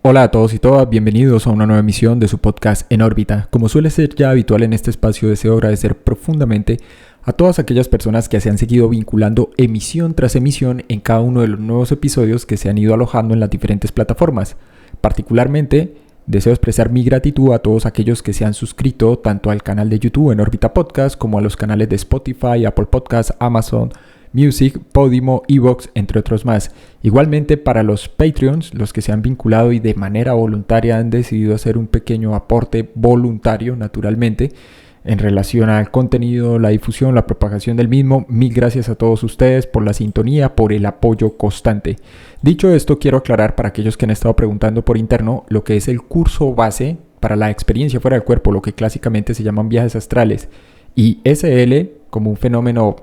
Hola a todos y todas, bienvenidos a una nueva emisión de su podcast En órbita. Como suele ser ya habitual en este espacio, deseo agradecer profundamente a todas aquellas personas que se han seguido vinculando emisión tras emisión en cada uno de los nuevos episodios que se han ido alojando en las diferentes plataformas. Particularmente, deseo expresar mi gratitud a todos aquellos que se han suscrito tanto al canal de YouTube En órbita podcast como a los canales de Spotify, Apple Podcasts, Amazon Music, Podimo, Evox, entre otros más. Igualmente para los Patreons, los que se han vinculado y de manera voluntaria han decidido hacer un pequeño aporte voluntario, naturalmente, en relación al contenido, la difusión, la propagación del mismo. Mil gracias a todos ustedes por la sintonía, por el apoyo constante. Dicho esto, quiero aclarar para aquellos que han estado preguntando por interno lo que es el curso base para la experiencia fuera del cuerpo, lo que clásicamente se llaman viajes astrales, y SL como un fenómeno,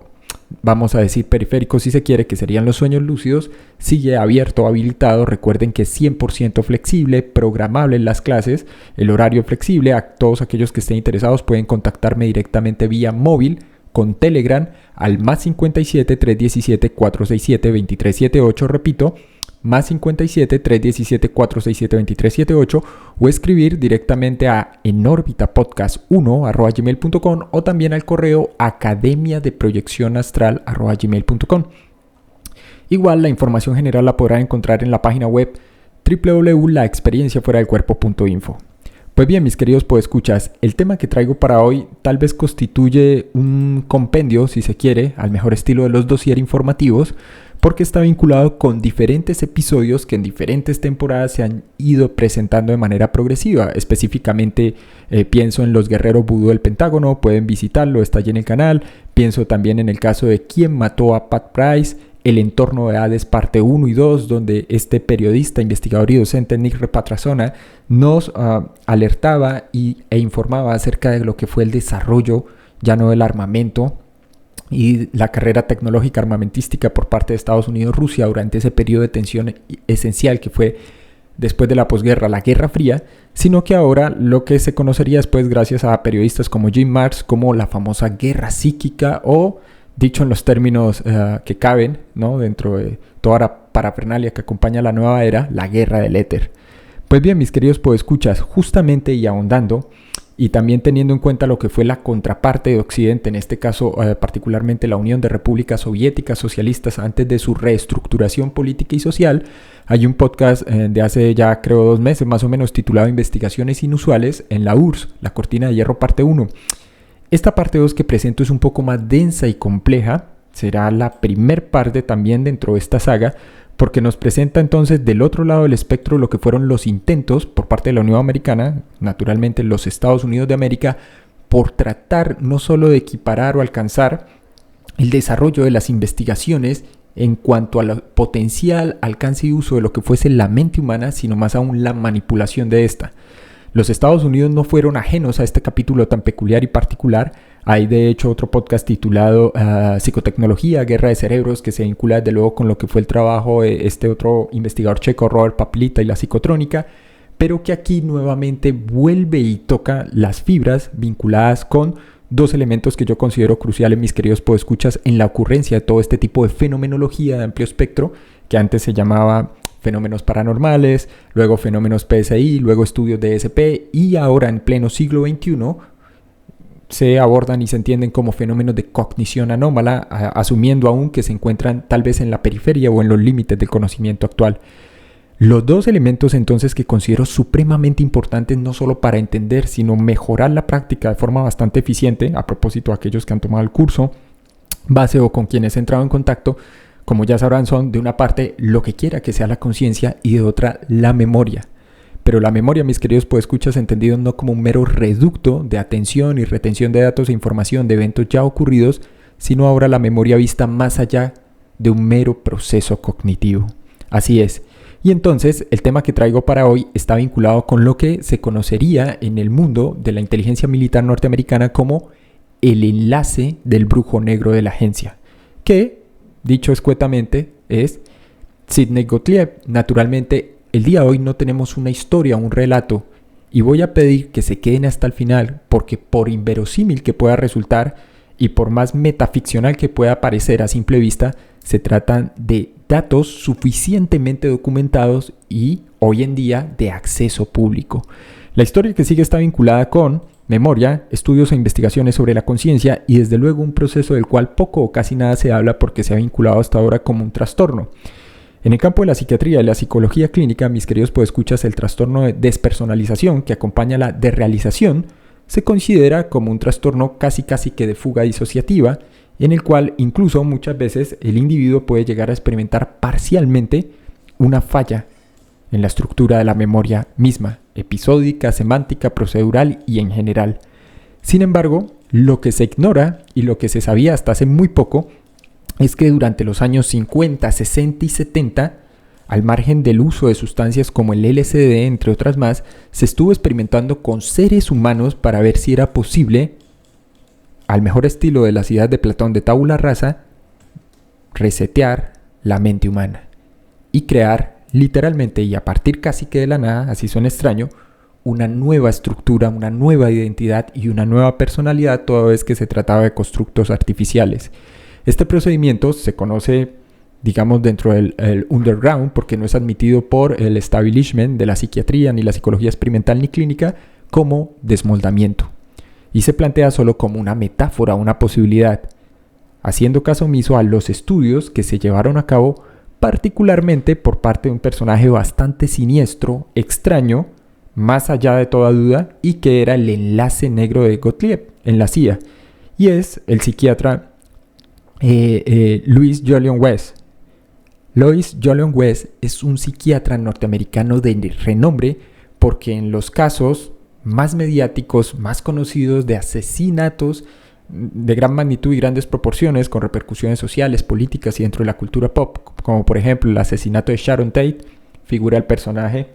vamos a decir periférico si se quiere, que serían los sueños lúcidos, sigue abierto, habilitado. Recuerden que es 100% flexible, programable en las clases, el horario flexible. A todos aquellos que estén interesados pueden contactarme directamente vía móvil con Telegram al más 57 317 467 2378, repito, más 57 317 467 2378, o escribir directamente a enorbitapodcast1@gmail.com o también al correo academiadeproyeccionastral@gmail.com. Igual la información general la podrán encontrar en la página web www.laexperienciafueradelcuerpo.info. Pues bien, mis queridos podescuchas, el tema que traigo para hoy tal vez constituye un compendio, si se quiere, al mejor estilo de los dossier informativos, porque está vinculado con diferentes episodios que en diferentes temporadas se han ido presentando de manera progresiva. Específicamente pienso en los guerreros vudú del Pentágono, pueden visitarlo, está allí en el canal. Pienso también en el caso de quién mató a Pat Price, el entorno de Hades parte 1 y 2, donde este periodista, investigador y docente Nick Repatrasona nos alertaba e informaba acerca de lo que fue el desarrollo ya no del armamento y la carrera tecnológica armamentística por parte de Estados Unidos-Rusia durante ese periodo de tensión esencial que fue después de la posguerra, la Guerra Fría, sino que ahora lo que se conocería después gracias a periodistas como Jim Marrs como la famosa guerra psíquica, o dicho en los términos que caben, ¿no?, dentro de toda la parafernalia que acompaña la nueva era, la guerra del éter. Pues bien, mis queridos podescuchas, justamente y ahondando y también teniendo en cuenta lo que fue la contraparte de Occidente, en este caso particularmente la Unión de Repúblicas Soviéticas Socialistas antes de su reestructuración política y social, hay un podcast de hace ya creo 2 meses más o menos titulado Investigaciones Inusuales en la URSS, la Cortina de Hierro parte 1. Esta parte 2 que presento es un poco más densa y compleja, será la primer parte también dentro de esta saga, porque nos presenta entonces del otro lado del espectro lo que fueron los intentos por parte de la Unión Americana, naturalmente los Estados Unidos de América, por tratar no solo de equiparar o alcanzar el desarrollo de las investigaciones en cuanto al potencial alcance y uso de lo que fuese la mente humana, sino más aún la manipulación de esta. Los Estados Unidos no fueron ajenos a este capítulo tan peculiar y particular. Hay de hecho otro podcast titulado Psicotecnología, Guerra de Cerebros, que se vincula desde luego con lo que fue el trabajo de este otro investigador checo, Robert Paplita, y la psicotrónica, pero que aquí nuevamente vuelve y toca las fibras vinculadas con 2 elementos que yo considero cruciales, mis queridos podescuchas, en la ocurrencia de todo este tipo de fenomenología de amplio espectro, que antes se llamaba fenómenos paranormales, luego fenómenos PSI, luego estudios de ESP, y ahora en pleno siglo XXI se abordan y se entienden como fenómenos de cognición anómala, asumiendo aún que se encuentran tal vez en la periferia o en los límites del conocimiento actual. Los 2 elementos entonces que considero supremamente importantes no solo para entender, sino mejorar la práctica de forma bastante eficiente, a propósito de aquellos que han tomado el curso base o con quienes he entrado en contacto, como ya sabrán, son de una parte lo que quiera que sea la conciencia y de otra la memoria. Pero la memoria, mis queridos podescuchas, entendido no como un mero reducto de atención y retención de datos e información de eventos ya ocurridos, sino ahora la memoria vista más allá de un mero proceso cognitivo. Así es. Y entonces el tema que traigo para hoy está vinculado con lo que se conocería en el mundo de la inteligencia militar norteamericana como el enlace del brujo negro de la agencia, que dicho escuetamente es Sidney Gottlieb. Naturalmente el día de hoy no tenemos una historia, un relato, y voy a pedir que se queden hasta el final, porque por inverosímil que pueda resultar y por más metaficcional que pueda parecer a simple vista, Se tratan de datos suficientemente documentados y hoy en día de acceso público. La historia que sigue está vinculada con memoria, estudios e investigaciones sobre la conciencia y desde luego un proceso del cual poco o casi nada se habla porque se ha vinculado hasta ahora como un trastorno. En el campo de la psiquiatría y la psicología clínica, mis queridos podescuchas, el trastorno de despersonalización que acompaña la desrealización se considera como un trastorno casi que de fuga disociativa, en el cual incluso muchas veces el individuo puede llegar a experimentar parcialmente una falla en la estructura de la memoria misma, episódica, semántica, procedural y en general. Sin embargo, lo que se ignora y lo que se sabía hasta hace muy poco es que durante los años 50, 60 y 70, al margen del uso de sustancias como el LSD, entre otras más, se estuvo experimentando con seres humanos para ver si era posible, al mejor estilo de las ideas de Platón de tabula rasa, resetear la mente humana y crear literalmente y a partir casi que de la nada, así suena extraño, una nueva estructura, una nueva identidad y una nueva personalidad toda vez que se trataba de constructos artificiales. Este procedimiento se conoce, digamos, dentro del underground porque no es admitido por el establishment de la psiquiatría, ni la psicología experimental ni clínica, como desmoldamiento. Y se plantea solo como una metáfora, una posibilidad, haciendo caso omiso a los estudios que se llevaron a cabo particularmente por parte de un personaje bastante siniestro, extraño, más allá de toda duda, y que era el enlace negro de Gottlieb en la CIA, y es el psiquiatra Louis Jolion West. Louis Jolion West es un psiquiatra norteamericano de renombre porque en los casos más mediáticos, más conocidos de asesinatos de gran magnitud y grandes proporciones con repercusiones sociales, políticas y dentro de la cultura pop, como por ejemplo el asesinato de Sharon Tate, figura el personaje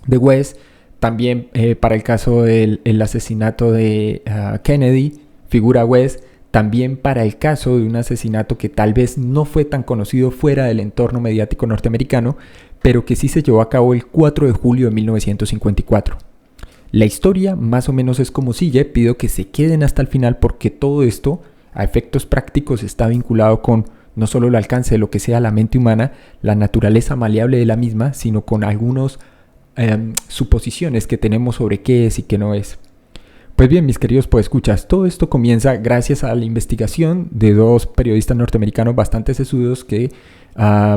de West. También para el caso del asesinato de Kennedy, figura West. También para el caso de un asesinato que tal vez no fue tan conocido fuera del entorno mediático norteamericano, pero que sí se llevó a cabo el 4 de julio de 1954. La historia más o menos es como sigue, pido que se queden hasta el final porque todo esto, a efectos prácticos, está vinculado con no solo el alcance de lo que sea la mente humana, la naturaleza maleable de la misma, sino con algunas suposiciones que tenemos sobre qué es y qué no es. Pues bien, mis queridos podescuchas, todo esto comienza gracias a la investigación de dos periodistas norteamericanos bastante sesudos que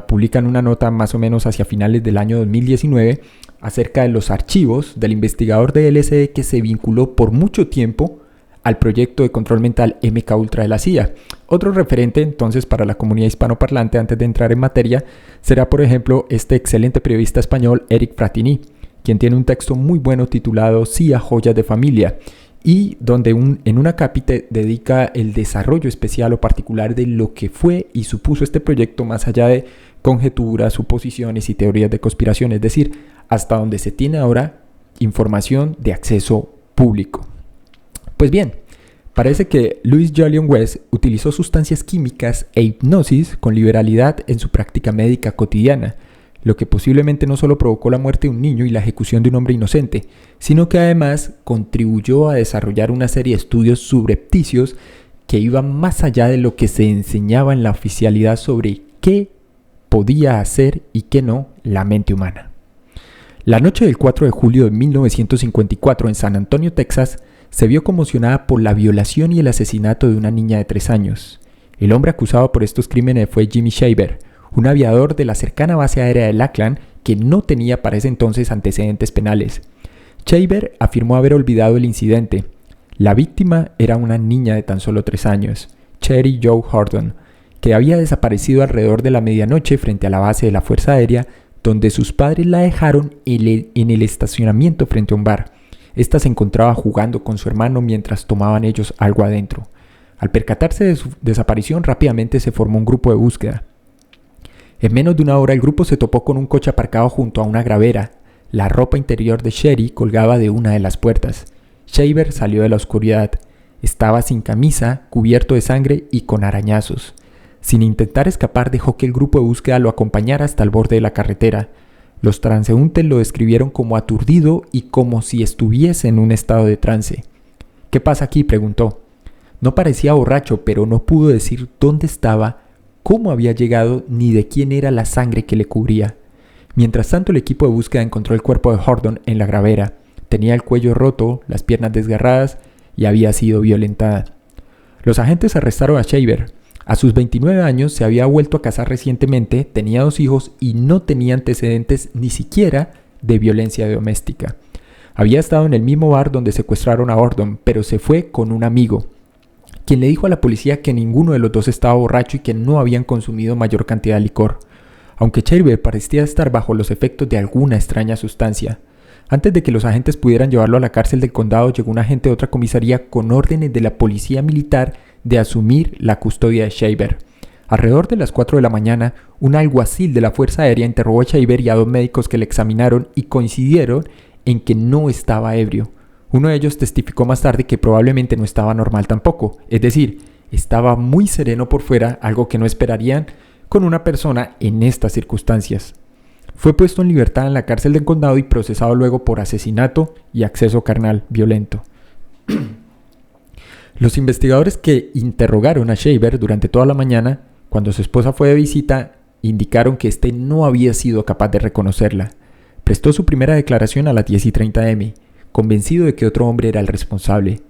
publican una nota más o menos hacia finales del año 2019 acerca de los archivos del investigador de LSD que se vinculó por mucho tiempo al proyecto de control mental MKUltra de la CIA. Otro referente entonces para la comunidad hispanoparlante antes de entrar en materia será por ejemplo este excelente periodista español Eric Fratini, quien tiene un texto muy bueno titulado CIA Joyas de Familia y donde en una cápite dedica el desarrollo especial o particular de lo que fue y supuso este proyecto más allá de conjeturas, suposiciones y teorías de conspiración, es decir, hasta donde se tiene ahora información de acceso público. Pues bien, parece que Louis Jolion West utilizó sustancias químicas e hipnosis con liberalidad en su práctica médica cotidiana, lo que posiblemente no solo provocó la muerte de un niño y la ejecución de un hombre inocente, sino que además contribuyó a desarrollar una serie de estudios subrepticios que iban más allá de lo que se enseñaba en la oficialidad sobre qué podía hacer y qué no la mente humana. La noche del 4 de julio de 1954 en San Antonio, Texas, se vio conmocionada por la violación y el asesinato de una niña de 3 años. El hombre acusado por estos crímenes fue Jimmy Shaver, un aviador de la cercana base aérea de Lackland que no tenía para ese entonces antecedentes penales. Shaver afirmó haber olvidado el incidente. La víctima era una niña de tan solo 3 años, Cherry Jo Horton, que había desaparecido alrededor de la medianoche frente a la base de la Fuerza Aérea, donde sus padres la dejaron en el estacionamiento frente a un bar. Esta se encontraba jugando con su hermano mientras tomaban ellos algo adentro. Al percatarse de su desaparición, rápidamente se formó un grupo de búsqueda. En menos de una hora el grupo se topó con un coche aparcado junto a una gravera. La ropa interior de Sherry colgaba de una de las puertas. Shaver salió de la oscuridad. Estaba sin camisa, cubierto de sangre y con arañazos. Sin intentar escapar, dejó que el grupo de búsqueda lo acompañara hasta el borde de la carretera. Los transeúntes lo describieron como aturdido y como si estuviese en un estado de trance. ¿Qué pasa aquí?, preguntó. No parecía borracho, pero no pudo decir dónde estaba, cómo había llegado ni de quién era la sangre que le cubría. Mientras tanto, el equipo de búsqueda encontró el cuerpo de Horton en la gravera. Tenía el cuello roto, las piernas desgarradas y había sido violentada. Los agentes arrestaron a Shaver. A sus 29 años se había vuelto a casar recientemente, tenía 2 hijos y no tenía antecedentes ni siquiera de violencia doméstica. Había estado en el mismo bar donde secuestraron a Horton, pero se fue con un amigo, quien le dijo a la policía que ninguno de los dos estaba borracho y que no habían consumido mayor cantidad de licor, aunque Shaver parecía estar bajo los efectos de alguna extraña sustancia. Antes de que los agentes pudieran llevarlo a la cárcel del condado, llegó un agente de otra comisaría con órdenes de la policía militar de asumir la custodia de Shaver. Alrededor de las 4 de la mañana, un alguacil de la Fuerza Aérea interrogó a Shaver y a 2 médicos que le examinaron y coincidieron en que no estaba ebrio. Uno de ellos testificó más tarde que probablemente no estaba normal tampoco, es decir, estaba muy sereno por fuera, algo que no esperarían con una persona en estas circunstancias. Fue puesto en libertad en la cárcel del condado y procesado luego por asesinato y acceso carnal violento. Los investigadores que interrogaron a Shaver durante toda la mañana, cuando su esposa fue de visita, indicaron que éste no había sido capaz de reconocerla. Prestó su primera declaración a las 10:30 am, convencido de que otro hombre era el responsable.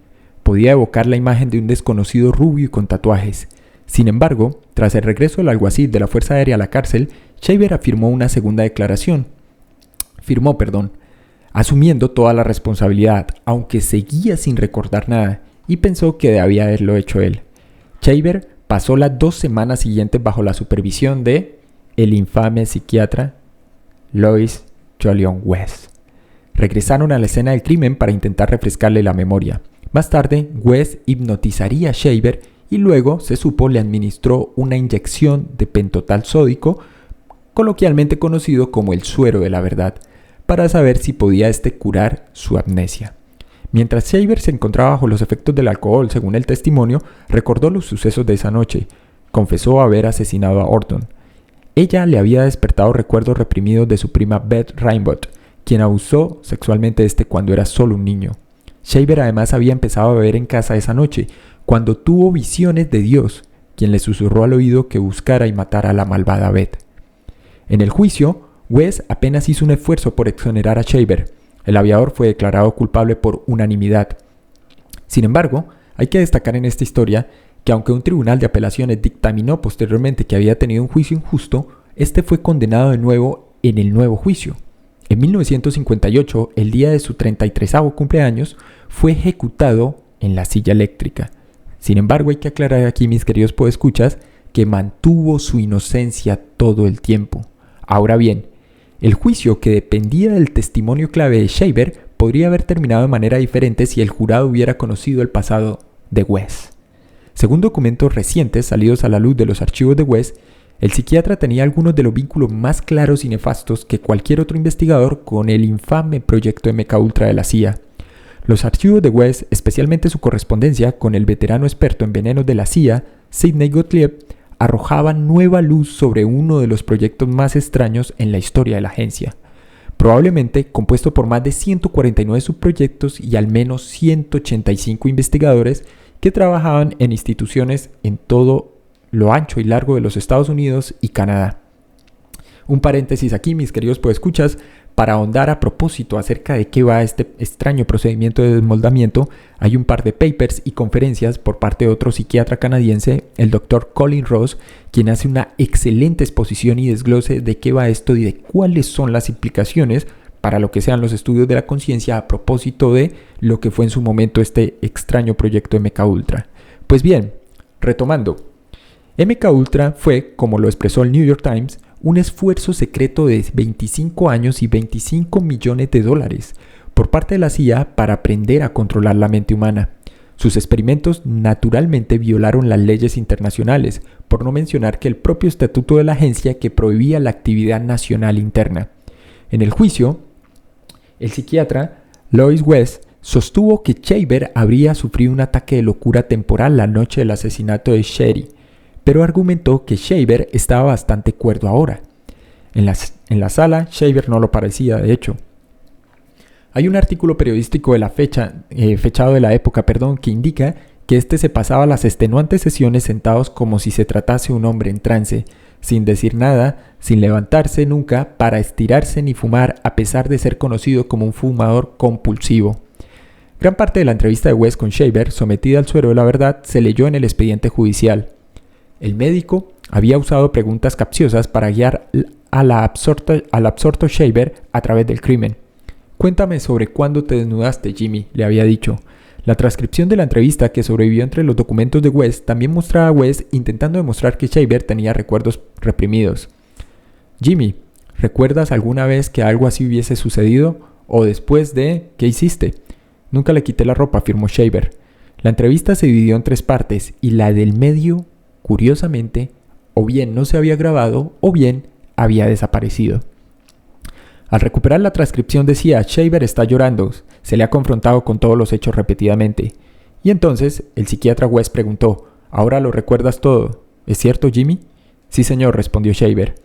Podía evocar la imagen de un desconocido rubio y con tatuajes. Sin embargo, tras el regreso del alguacil de la Fuerza Aérea a la cárcel, Shaver afirmó una segunda declaración. Asumiendo toda la responsabilidad, aunque seguía sin recordar nada, y pensó que debía haberlo hecho él. Shaver pasó las 2 semanas siguientes bajo la supervisión de el infame psiquiatra Lois Julian West. Regresaron a la escena del crimen para intentar refrescarle la memoria. Más tarde, West hipnotizaría a Shaver y luego, se supo, le administró una inyección de pentotal sódico, coloquialmente conocido como el suero de la verdad, para saber si podía curar su amnesia. Mientras Shaver se encontraba bajo los efectos del alcohol, según el testimonio, recordó los sucesos de esa noche. Confesó haber asesinado a Horton. Ella le había despertado recuerdos reprimidos de su prima Beth Rainbot, quien abusó sexualmente de cuando era solo un niño. Shaver además había empezado a beber en casa esa noche, cuando tuvo visiones de Dios, quien le susurró al oído que buscara y matara a la malvada Beth. En el juicio, West apenas hizo un esfuerzo por exonerar a Shaver. El aviador fue declarado culpable por unanimidad. Sin embargo, hay que destacar en esta historia que aunque un tribunal de apelaciones dictaminó posteriormente que había tenido un juicio injusto, fue condenado de nuevo en el nuevo juicio. En 1958, el día de su 33º cumpleaños, fue ejecutado en la silla eléctrica. Sin embargo, hay que aclarar aquí, mis queridos podescuchas, que mantuvo su inocencia todo el tiempo. Ahora bien, el juicio, que dependía del testimonio clave de Shaver, podría haber terminado de manera diferente si el jurado hubiera conocido el pasado de West. Según documentos recientes salidos a la luz de los archivos de West, el psiquiatra tenía algunos de los vínculos más claros y nefastos que cualquier otro investigador con el infame proyecto MKUltra de la CIA. Los archivos de West, especialmente su correspondencia con el veterano experto en venenos de la CIA, Sidney Gottlieb, arrojaban nueva luz sobre uno de los proyectos más extraños en la historia de la agencia. Probablemente compuesto por más de 149 subproyectos y al menos 185 investigadores que trabajaban en instituciones en todo lo ancho y largo de los Estados Unidos y Canadá. Un paréntesis aquí, mis queridos podescuchas, para ahondar a propósito acerca de qué va este extraño procedimiento de desmoldamiento. Hay un par de papers y conferencias por parte de otro psiquiatra canadiense, el Dr. Colin Ross, quien hace una excelente exposición y desglose de qué va esto y de cuáles son las implicaciones para lo que sean los estudios de la conciencia a propósito de lo que fue en su momento este extraño proyecto MKUltra. Pues bien, retomando, MKUltra fue, como lo expresó el New York Times, un esfuerzo secreto de 25 años y 25 millones de dólares por parte de la CIA para aprender a controlar la mente humana. Sus experimentos naturalmente violaron las leyes internacionales, por no mencionar que el propio estatuto de la agencia que prohibía la actividad nacional interna. En el juicio, el psiquiatra Lois West sostuvo que Shaver habría sufrido un ataque de locura temporal la noche del asesinato de Sherry, pero argumentó que Shaver estaba bastante cuerdo ahora. En la sala, Shaver no lo parecía, de hecho. Hay un artículo periodístico de la fechado de la época, que indica que éste se pasaba las extenuantes sesiones sentados como si se tratase un hombre en trance, sin decir nada, sin levantarse nunca para estirarse ni fumar, a pesar de ser conocido como un fumador compulsivo. Gran parte de la entrevista de West con Shaver, sometida al suero de la verdad, se leyó en el expediente judicial. El médico había usado preguntas capciosas para guiar al absorto Shaver a través del crimen. «Cuéntame sobre cuándo te desnudaste, Jimmy», le había dicho. La transcripción de la entrevista que sobrevivió entre los documentos de West también mostraba a West intentando demostrar que Shaver tenía recuerdos reprimidos. «Jimmy, ¿recuerdas alguna vez que algo así hubiese sucedido? ¿O después de qué hiciste?» «Nunca le quité la ropa», afirmó Shaver. La entrevista se dividió en 3 partes y la del medio, curiosamente, o bien no se había grabado o bien había desaparecido. Al recuperar la transcripción decía: «Shaver está llorando, se le ha confrontado con todos los hechos repetidamente». Y entonces el psiquiatra West preguntó: «¿Ahora lo recuerdas todo? ¿Es cierto, Jimmy?» «Sí, señor», respondió Shaver.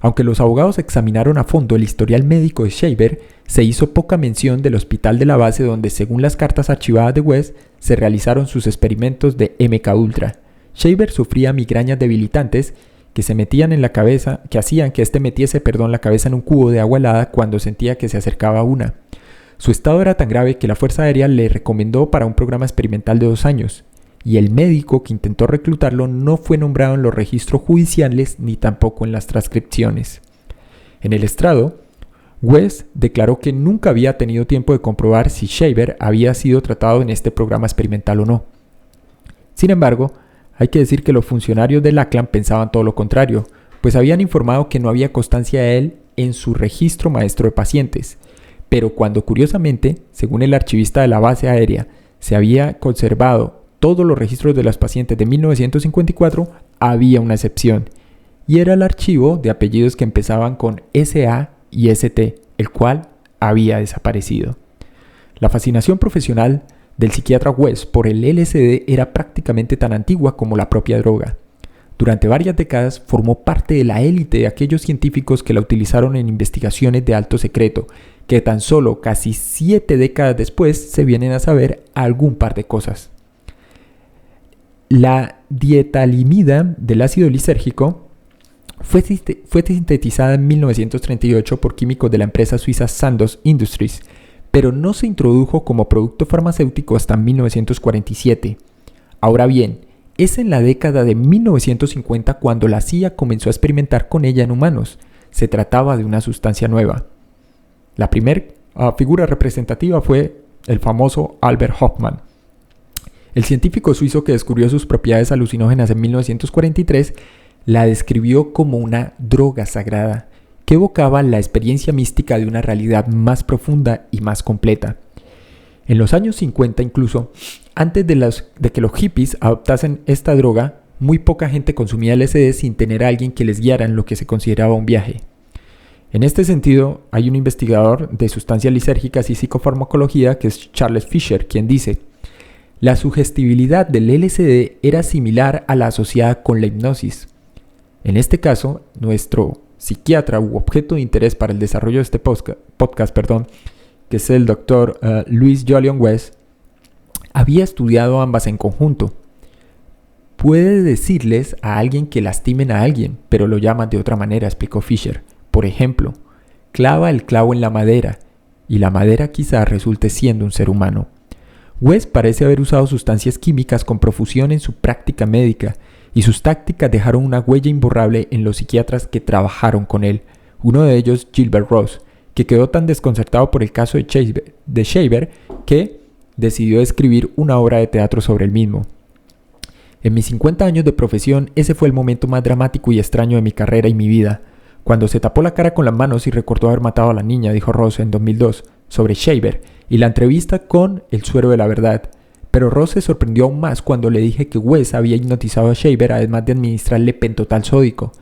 Aunque los abogados examinaron a fondo el historial médico de Shaver, se hizo poca mención del hospital de la base donde, según las cartas archivadas de West, se realizaron sus experimentos de MK-Ultra. Shaver sufría migrañas debilitantes que hacían que éste metiese la cabeza en un cubo de agua helada cuando sentía que se acercaba una. Su estado era tan grave que la Fuerza Aérea le recomendó para un programa experimental de 2 años, y el médico que intentó reclutarlo no fue nombrado en los registros judiciales ni tampoco en las transcripciones. En el estrado, West declaró que nunca había tenido tiempo de comprobar si Shaver había sido tratado en este programa experimental o no. Sin embargo, hay que decir que los funcionarios del Lackland pensaban todo lo contrario, pues habían informado que no había constancia de él en su registro maestro de pacientes. Pero cuando, curiosamente, según el archivista de la base aérea, se había conservado todos los registros de los pacientes de 1954, había una excepción, y era el archivo de apellidos que empezaban con SA y ST, el cual había desaparecido. La fascinación profesional del psiquiatra West por el LSD era prácticamente tan antigua como la propia droga. Durante varias décadas formó parte de la élite de aquellos científicos que la utilizaron en investigaciones de alto secreto, que tan solo casi 7 décadas después se vienen a saber algún par de cosas. La dietalimida del ácido lisérgico fue sintetizada en 1938 por químicos de la empresa suiza Sandoz Industries, pero no se introdujo como producto farmacéutico hasta 1947. Ahora bien, es en la década de 1950 cuando la CIA comenzó a experimentar con ella en humanos. Se trataba de una sustancia nueva. La primera figura representativa fue el famoso Albert Hofmann. El científico suizo que descubrió sus propiedades alucinógenas en 1943 la describió como una droga sagrada que evocaba la experiencia mística de una realidad más profunda y más completa. En los años 50 incluso, antes de que los hippies adoptasen esta droga, muy poca gente consumía LSD sin tener a alguien que les guiara en lo que se consideraba un viaje. En este sentido, hay un investigador de sustancias lisérgicas y psicofarmacología que es Charles Fisher, quien dice: «La sugestibilidad del LSD era similar a la asociada con la hipnosis. En este caso, nuestro psiquiatra u objeto de interés para el desarrollo de este podcast, que es el Dr. Louis Jolyon West, había estudiado ambas en conjunto. Puede decirles a alguien que lastimen a alguien, pero lo llaman de otra manera», explicó Fisher. «Por ejemplo, clava el clavo en la madera, y la madera quizá resulte siendo un ser humano». West parece haber usado sustancias químicas con profusión en su práctica médica, y sus tácticas dejaron una huella imborrable en los psiquiatras que trabajaron con él. Uno de ellos, Gilbert Ross, que quedó tan desconcertado por el caso de Shaver que decidió escribir una obra de teatro sobre el mismo. «En mis 50 años de profesión, ese fue el momento más dramático y extraño de mi carrera y mi vida. Cuando se tapó la cara con las manos y recordó haber matado a la niña», dijo Ross en 2002, sobre Shaver y la entrevista con El suero de la verdad. Pero Ross se sorprendió aún más cuando le dije que West había hipnotizado a Shaver además de administrarle pentotal sódico.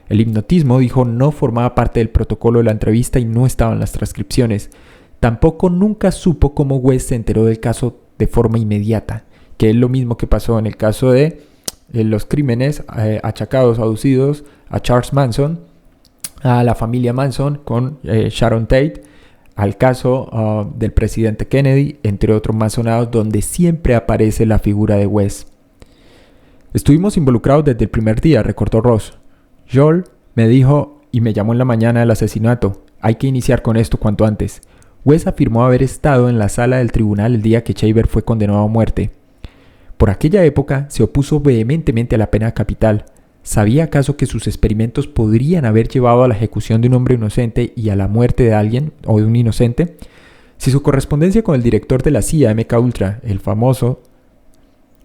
El hipnotismo, dijo, no formaba parte del protocolo de la entrevista y no estaba en las transcripciones. Tampoco nunca supo cómo West se enteró del caso de forma inmediata, que es lo mismo que pasó en el caso de los crímenes aducidos a Charles Manson, a la familia Manson con Sharon Tate, al caso del presidente Kennedy, entre otros más sonados, donde siempre aparece la figura de Wes. Estuvimos involucrados desde el primer día, recordó Ross. Joel me dijo y me llamó en la mañana del asesinato. Hay que iniciar con esto cuanto antes. Wes afirmó haber estado en la sala del tribunal el día que Shaver fue condenado a muerte. Por aquella época se opuso vehementemente a la pena capital. ¿Sabía acaso que sus experimentos podrían haber llevado a la ejecución de un hombre inocente y a la muerte de alguien o de un inocente? Si su correspondencia con el director de la CIA, MK Ultra, el famoso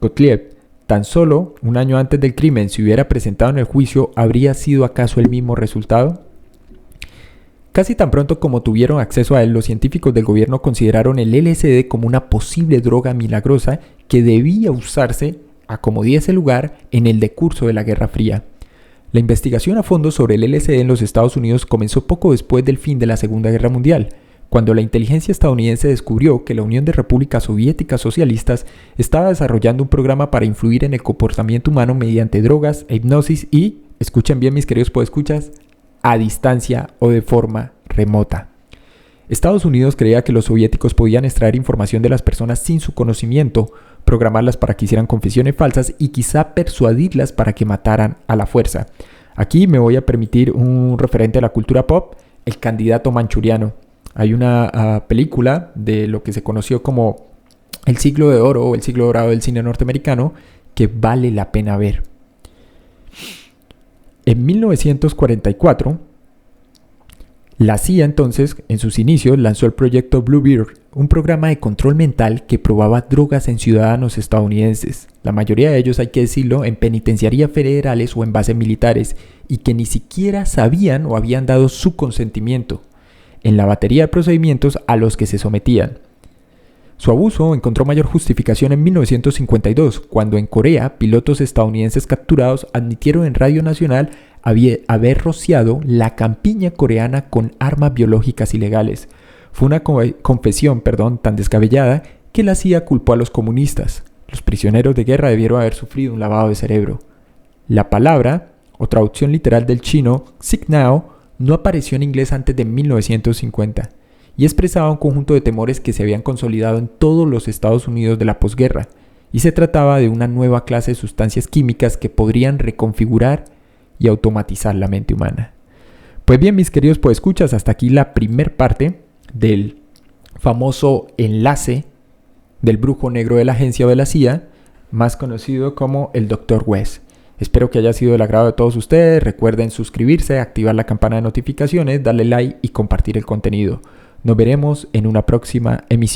Gottlieb, tan solo un año antes del crimen se hubiera presentado en el juicio, ¿habría sido acaso el mismo resultado? Casi tan pronto como tuvieron acceso a él, los científicos del gobierno consideraron el LSD como una posible droga milagrosa que debía usarse, a como diese lugar, en el decurso de la Guerra Fría. La investigación a fondo sobre el LSD en los Estados Unidos comenzó poco después del fin de la Segunda Guerra Mundial, cuando la inteligencia estadounidense descubrió que la Unión de Repúblicas Soviéticas Socialistas estaba desarrollando un programa para influir en el comportamiento humano mediante drogas e hipnosis y, escuchen bien mis queridos podescuchas, a distancia o de forma remota. Estados Unidos creía que los soviéticos podían extraer información de las personas sin su conocimiento, programarlas para que hicieran confesiones falsas y quizá persuadirlas para que mataran a la fuerza. Aquí me voy a permitir un referente a la cultura pop, El candidato manchuriano. Hay una película de lo que se conoció como el siglo de oro o el siglo dorado del cine norteamericano que vale la pena ver. En 1944, la CIA entonces, en sus inicios, lanzó el proyecto Bluebeard, un programa de control mental que probaba drogas en ciudadanos estadounidenses, la mayoría de ellos, hay que decirlo, en penitenciarías federales o en bases militares, y que ni siquiera sabían o habían dado su consentimiento en la batería de procedimientos a los que se sometían. Su abuso encontró mayor justificación en 1952, cuando en Corea, pilotos estadounidenses capturados admitieron en Radio Nacional haber rociado la campiña coreana con armas biológicas ilegales. Fue una confesión tan descabellada que la CIA culpó a los comunistas. Los prisioneros de guerra debieron haber sufrido un lavado de cerebro. La palabra, o traducción literal del chino, Signao, no apareció en inglés antes de 1950 y expresaba un conjunto de temores que se habían consolidado en todos los Estados Unidos de la posguerra, y se trataba de una nueva clase de sustancias químicas que podrían reconfigurar y automatizar la mente humana. Pues bien, mis queridos podescuchas, hasta aquí la primer parte del famoso enlace del brujo negro de la agencia de la CIA, más conocido como el Dr. Wes. Espero que haya sido del agrado de todos ustedes. Recuerden suscribirse, activar la campana de notificaciones, darle like y compartir el contenido. Nos veremos en una próxima emisión.